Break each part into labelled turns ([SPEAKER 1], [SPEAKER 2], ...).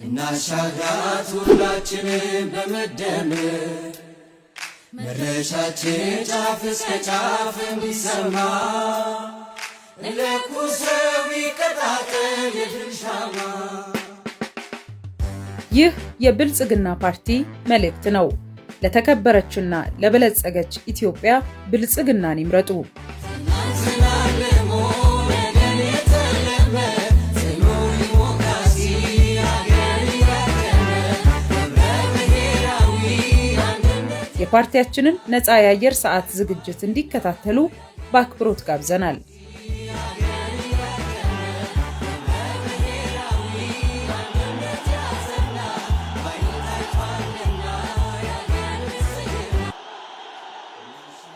[SPEAKER 1] እናሻግራት ሁላችንም በመደመር መድረሻችን ጫፍ እስከ ጫፍ እንዲሰማ ለኩሰው ይቀጣጠል የድል ሻማ።
[SPEAKER 2] ይህ የብልጽግና ፓርቲ መልእክት ነው። ለተከበረችና ለበለጸገች ኢትዮጵያ ብልጽግናን ይምረጡ። የፓርቲያችንን ነፃ የአየር ሰዓት ዝግጅት እንዲከታተሉ በአክብሮት ጋብዘናል።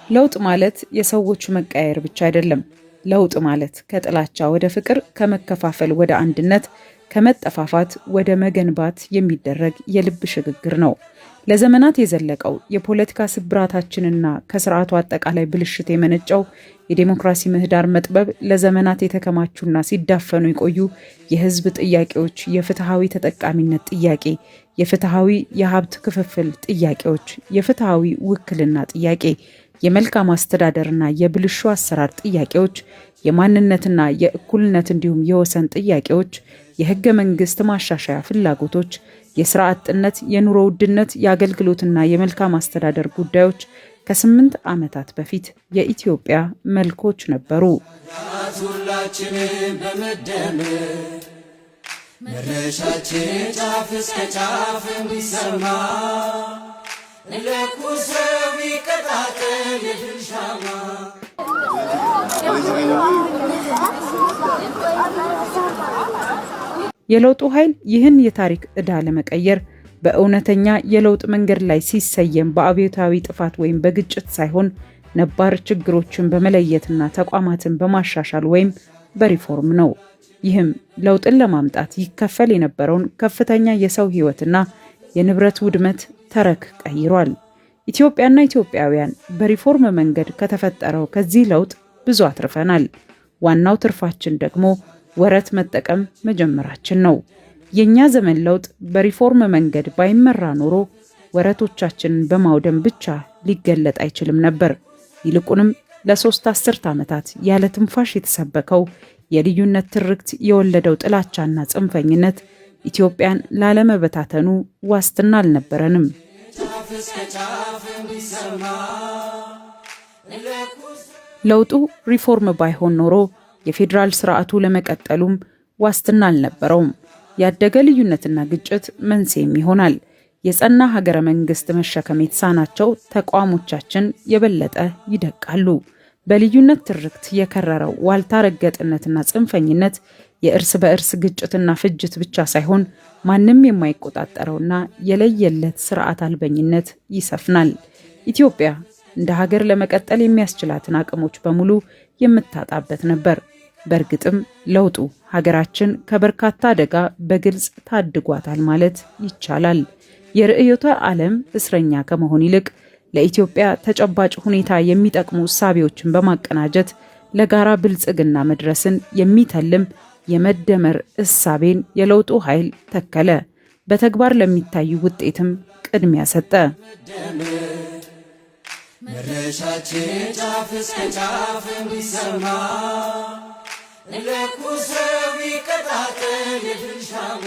[SPEAKER 2] ለውጥ ማለት የሰዎች መቀየር ብቻ አይደለም። ለውጥ ማለት ከጥላቻ ወደ ፍቅር፣ ከመከፋፈል ወደ አንድነት፣ ከመጠፋፋት ወደ መገንባት የሚደረግ የልብ ሽግግር ነው። ለዘመናት የዘለቀው የፖለቲካ ስብራታችንና ከስርዓቱ አጠቃላይ ብልሽት የመነጨው የዴሞክራሲ ምህዳር መጥበብ ለዘመናት የተከማቹና ሲዳፈኑ የቆዩ የህዝብ ጥያቄዎች፣ የፍትሃዊ ተጠቃሚነት ጥያቄ፣ የፍትሃዊ የሀብት ክፍፍል ጥያቄዎች፣ የፍትሃዊ ውክልና ጥያቄ፣ የመልካም አስተዳደርና የብልሹ አሰራር ጥያቄዎች፣ የማንነትና የእኩልነት እንዲሁም የወሰን ጥያቄዎች፣ የህገ መንግስት ማሻሻያ ፍላጎቶች፣ የስራ አጥነት፣ የኑሮ ውድነት፣ የአገልግሎትና የመልካም አስተዳደር ጉዳዮች ከ8 ዓመታት በፊት የኢትዮጵያ መልኮች ነበሩ።
[SPEAKER 1] ሁላችንም በመደመር መድረሻችን ጫፍ እስከ ጫፍ እንዲሰማ ለኩሰው ይቀጣጠል የድል ሻማ።
[SPEAKER 2] የለውጡ ኃይል ይህን የታሪክ ዕዳ ለመቀየር በእውነተኛ የለውጥ መንገድ ላይ ሲሰየም በአብዮታዊ ጥፋት ወይም በግጭት ሳይሆን ነባር ችግሮችን በመለየትና ተቋማትን በማሻሻል ወይም በሪፎርም ነው። ይህም ለውጥን ለማምጣት ይከፈል የነበረውን ከፍተኛ የሰው ሕይወትና የንብረት ውድመት ተረክ ቀይሯል። ኢትዮጵያና ኢትዮጵያውያን በሪፎርም መንገድ ከተፈጠረው ከዚህ ለውጥ ብዙ አትርፈናል። ዋናው ትርፋችን ደግሞ ወረት መጠቀም መጀመራችን ነው። የኛ ዘመን ለውጥ በሪፎርም መንገድ ባይመራ ኖሮ ወረቶቻችንን በማውደም ብቻ ሊገለጥ አይችልም ነበር። ይልቁንም ለ3 አስርት ዓመታት ያለ ትንፋሽ የተሰበከው የልዩነት ትርክት የወለደው ጥላቻና ጽንፈኝነት ኢትዮጵያን ላለመበታተኑ ዋስትና አልነበረንም። ለውጡ ሪፎርም ባይሆን ኖሮ የፌዴራል ስርዓቱ ለመቀጠሉም ዋስትና አልነበረውም። ያደገ ልዩነትና ግጭት መንስኤም ይሆናል። የጸና ሀገረ መንግስት መሸከም የተሳናቸው ተቋሞቻችን የበለጠ ይደቃሉ። በልዩነት ትርክት የከረረው ዋልታ ረገጥነትና ጽንፈኝነት የእርስ በእርስ ግጭትና ፍጅት ብቻ ሳይሆን ማንም የማይቆጣጠረውና የለየለት ስርዓት አልበኝነት ይሰፍናል። ኢትዮጵያ እንደ ሀገር ለመቀጠል የሚያስችላትን አቅሞች በሙሉ የምታጣበት ነበር። በእርግጥም ለውጡ ሀገራችን ከበርካታ አደጋ በግልጽ ታድጓታል ማለት ይቻላል። የርዕዮተ ዓለም እስረኛ ከመሆን ይልቅ ለኢትዮጵያ ተጨባጭ ሁኔታ የሚጠቅሙ እሳቤዎችን በማቀናጀት ለጋራ ብልጽግና መድረስን የሚተልም የመደመር እሳቤን የለውጡ ኃይል ተከለ። በተግባር ለሚታዩ ውጤትም ቅድሚያ ሰጠ።
[SPEAKER 1] መድረሻችን ጫፍ እስከ ጫፍ እንዲሰማ ለኩሰው ይቀጣጠል የድል ሻማ።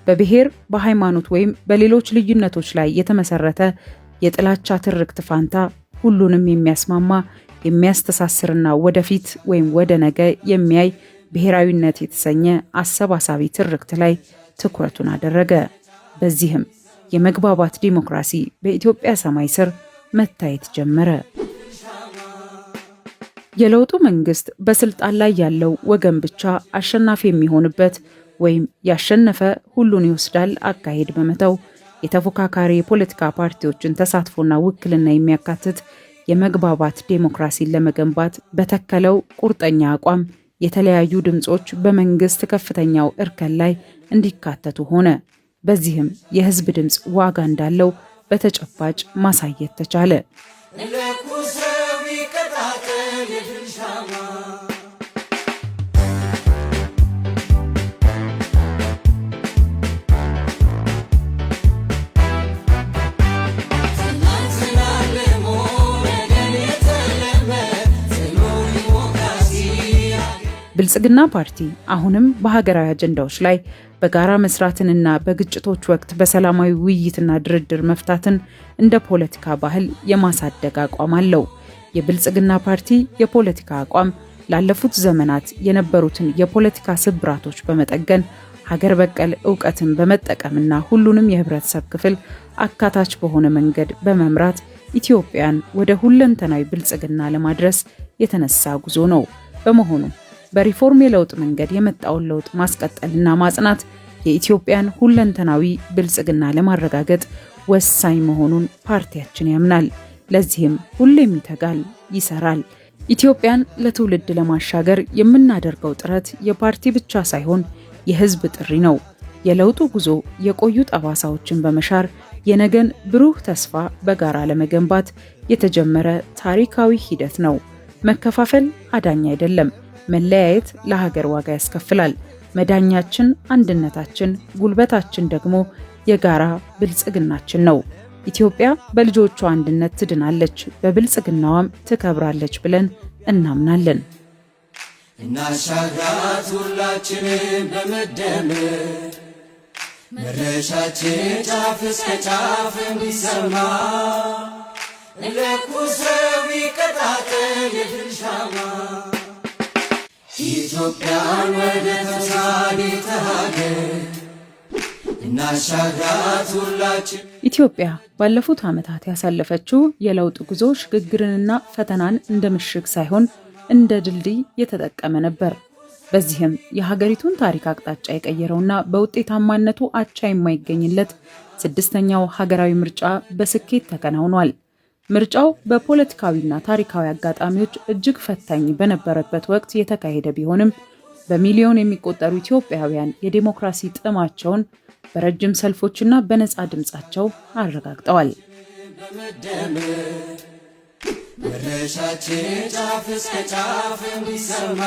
[SPEAKER 2] በብሔር በሃይማኖት ወይም በሌሎች ልዩነቶች ላይ የተመሰረተ የጥላቻ ትርክት ፋንታ ሁሉንም የሚያስማማ የሚያስተሳስርና ወደፊት ወይም ወደ ነገ የሚያይ ብሔራዊነት የተሰኘ አሰባሳቢ ትርክት ላይ ትኩረቱን አደረገ። በዚህም የመግባባት ዲሞክራሲ በኢትዮጵያ ሰማይ ስር መታየት ጀመረ። የለውጡ መንግስት በስልጣን ላይ ያለው ወገን ብቻ አሸናፊ የሚሆንበት ወይም ያሸነፈ ሁሉን ይወስዳል አካሄድ በመተው የተፎካካሪ የፖለቲካ ፓርቲዎችን ተሳትፎና ውክልና የሚያካትት የመግባባት ዲሞክራሲን ለመገንባት በተከለው ቁርጠኛ አቋም የተለያዩ ድምጾች በመንግስት ከፍተኛው እርከን ላይ እንዲካተቱ ሆነ። በዚህም የህዝብ ድምጽ ዋጋ እንዳለው በተጨባጭ ማሳየት ተቻለ። ብልጽግና ፓርቲ አሁንም በሀገራዊ አጀንዳዎች ላይ በጋራ መስራትንና በግጭቶች ወቅት በሰላማዊ ውይይትና ድርድር መፍታትን እንደ ፖለቲካ ባህል የማሳደግ አቋም አለው። የብልጽግና ፓርቲ የፖለቲካ አቋም ላለፉት ዘመናት የነበሩትን የፖለቲካ ስብራቶች በመጠገን ሀገር በቀል ዕውቀትን በመጠቀምና ሁሉንም የህብረተሰብ ክፍል አካታች በሆነ መንገድ በመምራት ኢትዮጵያን ወደ ሁለንተናዊ ብልጽግና ለማድረስ የተነሳ ጉዞ ነው። በመሆኑ በሪፎርም የለውጥ መንገድ የመጣውን ለውጥ ማስቀጠልና ማጽናት የኢትዮጵያን ሁለንተናዊ ብልጽግና ለማረጋገጥ ወሳኝ መሆኑን ፓርቲያችን ያምናል። ለዚህም ሁሌም ይተጋል፣ ይሰራል። ኢትዮጵያን ለትውልድ ለማሻገር የምናደርገው ጥረት የፓርቲ ብቻ ሳይሆን የህዝብ ጥሪ ነው። የለውጡ ጉዞ የቆዩ ጠባሳዎችን በመሻር የነገን ብሩህ ተስፋ በጋራ ለመገንባት የተጀመረ ታሪካዊ ሂደት ነው። መከፋፈል አዳኝ አይደለም። መለያየት ለሀገር ዋጋ ያስከፍላል። መዳኛችን አንድነታችን፣ ጉልበታችን ደግሞ የጋራ ብልጽግናችን ነው። ኢትዮጵያ በልጆቿ አንድነት ትድናለች፣ በብልጽግናዋም ትከብራለች ብለን እናምናለን።
[SPEAKER 1] እናሻግራት ሁላችንም በመደመር መድረሻችን ጫፍ እስከ ጫፍ እንዲሰማ ለኩሰው ይቀጣጠል የድል ሻማ ኢትዮጵያን ወደ ተምሳሌተ ሀገር እናሻግራት ሁላችን።
[SPEAKER 2] ኢትዮጵያ ባለፉት ዓመታት ያሳለፈችው የለውጥ ጉዞ ሽግግርንና ፈተናን እንደ ምሽግ ሳይሆን እንደ ድልድይ የተጠቀመ ነበር። በዚህም የሀገሪቱን ታሪክ አቅጣጫ የቀየረውና በውጤታማነቱ አቻ የማይገኝለት 6ኛው ሀገራዊ ምርጫ በስኬት ተከናውኗል። ምርጫው በፖለቲካዊና ታሪካዊ አጋጣሚዎች እጅግ ፈታኝ በነበረበት ወቅት የተካሄደ ቢሆንም በሚሊዮን የሚቆጠሩ ኢትዮጵያውያን የዲሞክራሲ ጥማቸውን በረጅም ሰልፎችና በነፃ ድምጻቸው አረጋግጠዋል።
[SPEAKER 1] መድረሻችን ጫፍ እስከ ጫፍ እንዲሰማ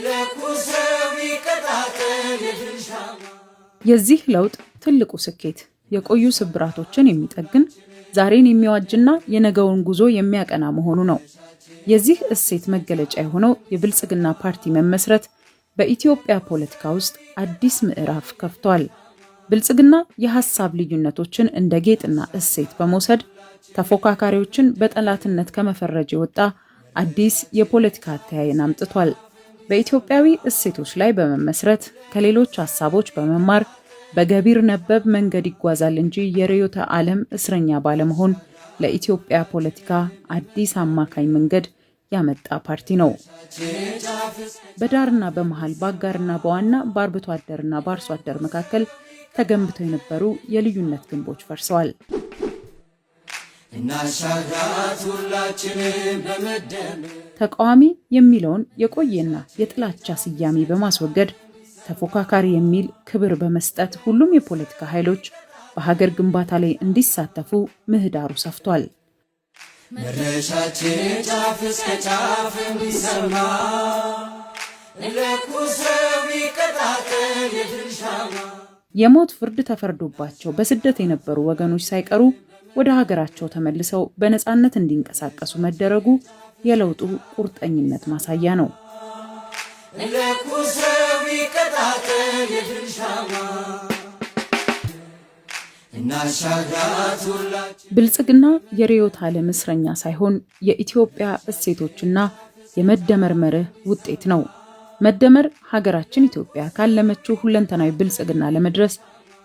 [SPEAKER 1] ለኩሰው ይቀጣጠል የድል ሻማ።
[SPEAKER 2] የዚህ ለውጥ ትልቁ ስኬት የቆዩ ስብራቶችን የሚጠግን ዛሬን የሚዋጅና የነገውን ጉዞ የሚያቀና መሆኑ ነው። የዚህ እሴት መገለጫ የሆነው የብልጽግና ፓርቲ መመስረት በኢትዮጵያ ፖለቲካ ውስጥ አዲስ ምዕራፍ ከፍቷል። ብልጽግና የሐሳብ ልዩነቶችን እንደ ጌጥና እሴት በመውሰድ ተፎካካሪዎችን በጠላትነት ከመፈረጅ የወጣ አዲስ የፖለቲካ አተያይን አምጥቷል። በኢትዮጵያዊ እሴቶች ላይ በመመስረት ከሌሎች ሐሳቦች በመማር በገቢር ነበብ መንገድ ይጓዛል እንጂ የርዕዮተ ዓለም እስረኛ ባለመሆን ለኢትዮጵያ ፖለቲካ አዲስ አማካኝ መንገድ ያመጣ ፓርቲ ነው። በዳርና በመሃል በአጋርና በዋና በአርብቶ አደርና በአርሶ አደር መካከል ተገንብተው የነበሩ የልዩነት ግንቦች ፈርሰዋል።
[SPEAKER 1] እናሻግራት ሁላችንም በመደመር
[SPEAKER 2] ተቃዋሚ የሚለውን የቆየና የጥላቻ ስያሜ በማስወገድ ተፎካካሪ የሚል ክብር በመስጠት ሁሉም የፖለቲካ ኃይሎች በሀገር ግንባታ ላይ እንዲሳተፉ ምህዳሩ ሰፍቷል።
[SPEAKER 1] መድረሻችን ጫፍ እስከ ጫፍ እንዲሰማ ለኩሰው ይቀጣጠል የድል ሻማ።
[SPEAKER 2] የሞት ፍርድ ተፈርዶባቸው በስደት የነበሩ ወገኖች ሳይቀሩ ወደ ሀገራቸው ተመልሰው በነፃነት እንዲንቀሳቀሱ መደረጉ የለውጡ ቁርጠኝነት ማሳያ ነው።
[SPEAKER 1] ለኩሰው ይቀጣጠል የድል ሻማ እናሻግራት ሁላችን።
[SPEAKER 2] ብልጽግና የርዕዮተ ዓለም እስረኛ ሳይሆን የኢትዮጵያ እሴቶችና የመደመር መርህ ውጤት ነው። መደመር ሀገራችን ኢትዮጵያ ካለመችው ሁለንተናዊ ብልጽግና ለመድረስ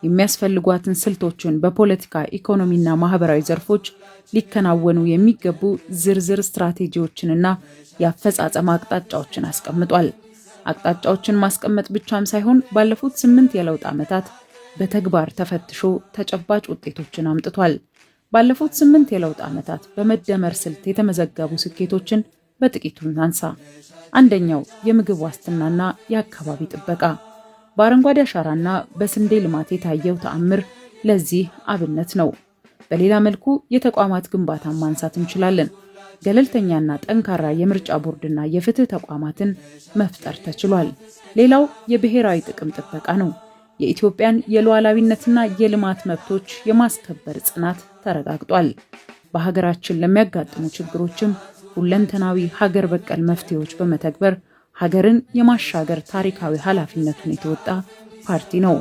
[SPEAKER 2] የሚያስፈልጓትን ስልቶችን በፖለቲካ ኢኮኖሚና ማህበራዊ ዘርፎች ሊከናወኑ የሚገቡ ዝርዝር ስትራቴጂዎችንና የአፈጻጸም አቅጣጫዎችን አስቀምጧል። አቅጣጫዎችን ማስቀመጥ ብቻም ሳይሆን ባለፉት 8 የለውጥ ዓመታት በተግባር ተፈትሾ ተጨባጭ ውጤቶችን አምጥቷል። ባለፉት 8 የለውጥ ዓመታት በመደመር ስልት የተመዘገቡ ስኬቶችን በጥቂቱ እናንሳ። አንደኛው የምግብ ዋስትናና የአካባቢ ጥበቃ። በአረንጓዴ አሻራና በስንዴ ልማት የታየው ተአምር ለዚህ አብነት ነው። በሌላ መልኩ የተቋማት ግንባታን ማንሳት እንችላለን። ገለልተኛና ጠንካራ የምርጫ ቦርድና የፍትህ ተቋማትን መፍጠር ተችሏል። ሌላው የብሔራዊ ጥቅም ጥበቃ ነው። የኢትዮጵያን የሉዓላዊነትና የልማት መብቶች የማስከበር ጽናት ተረጋግጧል። በሀገራችን ለሚያጋጥሙ ችግሮችም ሁለንተናዊ ሀገር በቀል መፍትሄዎች በመተግበር ሀገርን የማሻገር ታሪካዊ ኃላፊነቱን የተወጣ ፓርቲ ነው።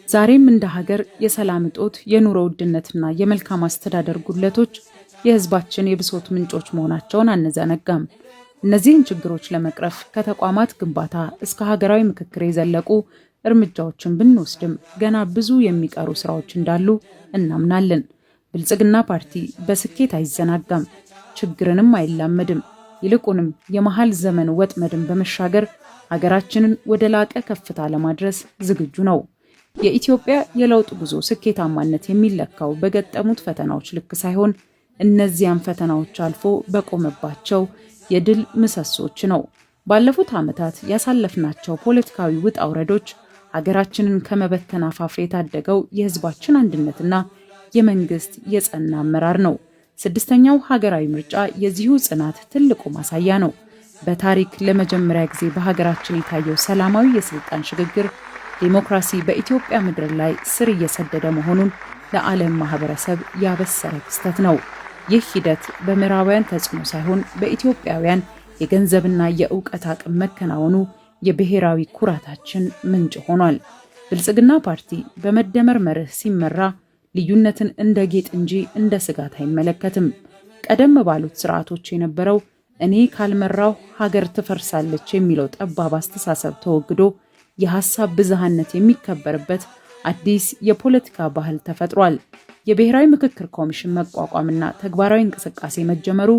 [SPEAKER 2] ዛሬም እንደ ሀገር የሰላም እጦት፣ የኑሮ ውድነትና የመልካም አስተዳደር ጉድለቶች የህዝባችን የብሶት ምንጮች መሆናቸውን አንዘነጋም። እነዚህን ችግሮች ለመቅረፍ ከተቋማት ግንባታ እስከ ሀገራዊ ምክክር የዘለቁ እርምጃዎችን ብንወስድም ገና ብዙ የሚቀሩ ስራዎች እንዳሉ እናምናለን። ብልጽግና ፓርቲ በስኬት አይዘናጋም፣ ችግርንም አይላመድም። ይልቁንም የመሃል ዘመን ወጥመድን በመሻገር ሀገራችንን ወደ ላቀ ከፍታ ለማድረስ ዝግጁ ነው። የኢትዮጵያ የለውጥ ጉዞ ስኬታማነት የሚለካው በገጠሙት ፈተናዎች ልክ ሳይሆን እነዚያን ፈተናዎች አልፎ በቆመባቸው የድል ምሰሶች ነው። ባለፉት ዓመታት ያሳለፍናቸው ፖለቲካዊ ውጣ ውረዶች ሀገራችንን ከመበተን አፋፍ የታደገው የህዝባችን አንድነትና የመንግስት የጸና አመራር ነው። ስድስተኛው ሀገራዊ ምርጫ የዚሁ ጽናት ትልቁ ማሳያ ነው። በታሪክ ለመጀመሪያ ጊዜ በሀገራችን የታየው ሰላማዊ የስልጣን ሽግግር ዲሞክራሲ በኢትዮጵያ ምድር ላይ ስር እየሰደደ መሆኑን ለዓለም ማህበረሰብ ያበሰረ ክስተት ነው። ይህ ሂደት በምዕራባውያን ተጽዕኖ ሳይሆን በኢትዮጵያውያን የገንዘብና የእውቀት አቅም መከናወኑ የብሔራዊ ኩራታችን ምንጭ ሆኗል። ብልጽግና ፓርቲ በመደመር መርህ ሲመራ ልዩነትን እንደ ጌጥ እንጂ እንደ ስጋት አይመለከትም። ቀደም ባሉት ስርዓቶች የነበረው እኔ ካልመራው ሀገር ትፈርሳለች የሚለው ጠባብ አስተሳሰብ ተወግዶ የሐሳብ ብዝሃነት የሚከበርበት አዲስ የፖለቲካ ባህል ተፈጥሯል። የብሔራዊ ምክክር ኮሚሽን መቋቋምና ተግባራዊ እንቅስቃሴ መጀመሩ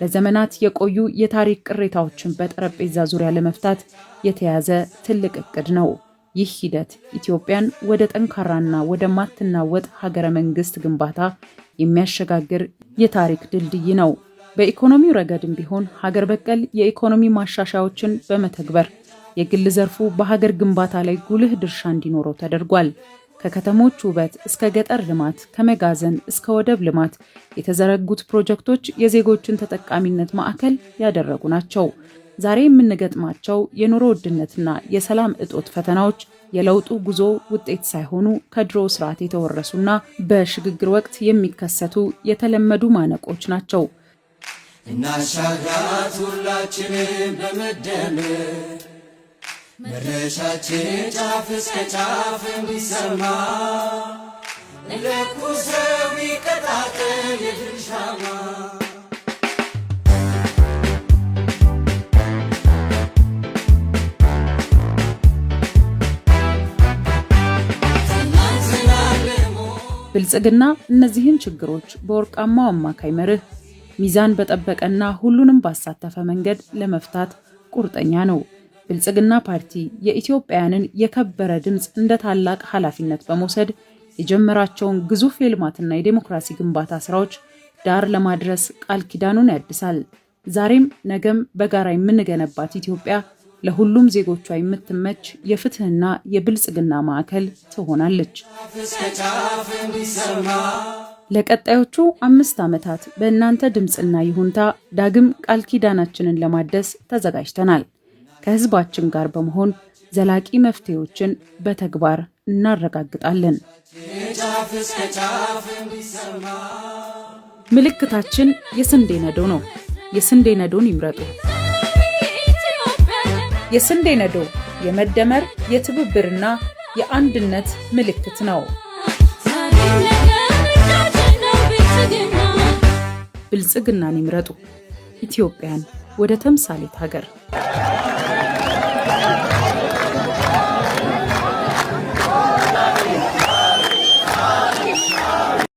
[SPEAKER 2] ለዘመናት የቆዩ የታሪክ ቅሬታዎችን በጠረጴዛ ዙሪያ ለመፍታት የተያዘ ትልቅ እቅድ ነው። ይህ ሂደት ኢትዮጵያን ወደ ጠንካራና ወደ ማትናወጥ ሀገረ መንግስት ግንባታ የሚያሸጋግር የታሪክ ድልድይ ነው። በኢኮኖሚው ረገድም ቢሆን ሀገር በቀል የኢኮኖሚ ማሻሻያዎችን በመተግበር የግል ዘርፉ በሀገር ግንባታ ላይ ጉልህ ድርሻ እንዲኖረው ተደርጓል። ከከተሞች ውበት እስከ ገጠር ልማት፣ ከመጋዘን እስከ ወደብ ልማት የተዘረጉት ፕሮጀክቶች የዜጎችን ተጠቃሚነት ማዕከል ያደረጉ ናቸው። ዛሬ የምንገጥማቸው የኑሮ ውድነትና የሰላም እጦት ፈተናዎች የለውጡ ጉዞ ውጤት ሳይሆኑ ከድሮ ስርዓት የተወረሱና በሽግግር ወቅት የሚከሰቱ የተለመዱ ማነቆች ናቸው።
[SPEAKER 1] እናሻግራት ሁላችንም በመደመር መድረሻችን ጫፍ እስከ ጫፍ እንዲሰማ ለኩሰው ይቀጣጠል የድል ሻማ።
[SPEAKER 2] ብልጽግና እነዚህን ችግሮች በወርቃማው አማካይ መርህ ሚዛን በጠበቀና ሁሉንም ባሳተፈ መንገድ ለመፍታት ቁርጠኛ ነው። ብልጽግና ፓርቲ የኢትዮጵያውያንን የከበረ ድምፅ እንደ ታላቅ ኃላፊነት በመውሰድ የጀመራቸውን ግዙፍ የልማትና የዴሞክራሲ ግንባታ ስራዎች ዳር ለማድረስ ቃል ኪዳኑን ያድሳል። ዛሬም ነገም በጋራ የምንገነባት ኢትዮጵያ ለሁሉም ዜጎቿ የምትመች የፍትህና የብልጽግና ማዕከል ትሆናለች። ለቀጣዮቹ 5 ዓመታት በእናንተ ድምፅና ይሁንታ ዳግም ቃል ኪዳናችንን ለማደስ ተዘጋጅተናል። ከህዝባችን ጋር በመሆን ዘላቂ መፍትሄዎችን በተግባር እናረጋግጣለን። ምልክታችን የስንዴ ነዶ ነው። የስንዴ ነዶን ይምረጡ። የስንዴ ነዶ የመደመር የትብብርና የአንድነት ምልክት ነው። ብልጽግናን ይምረጡ። ኢትዮጵያን ወደ ተምሳሌት ሀገር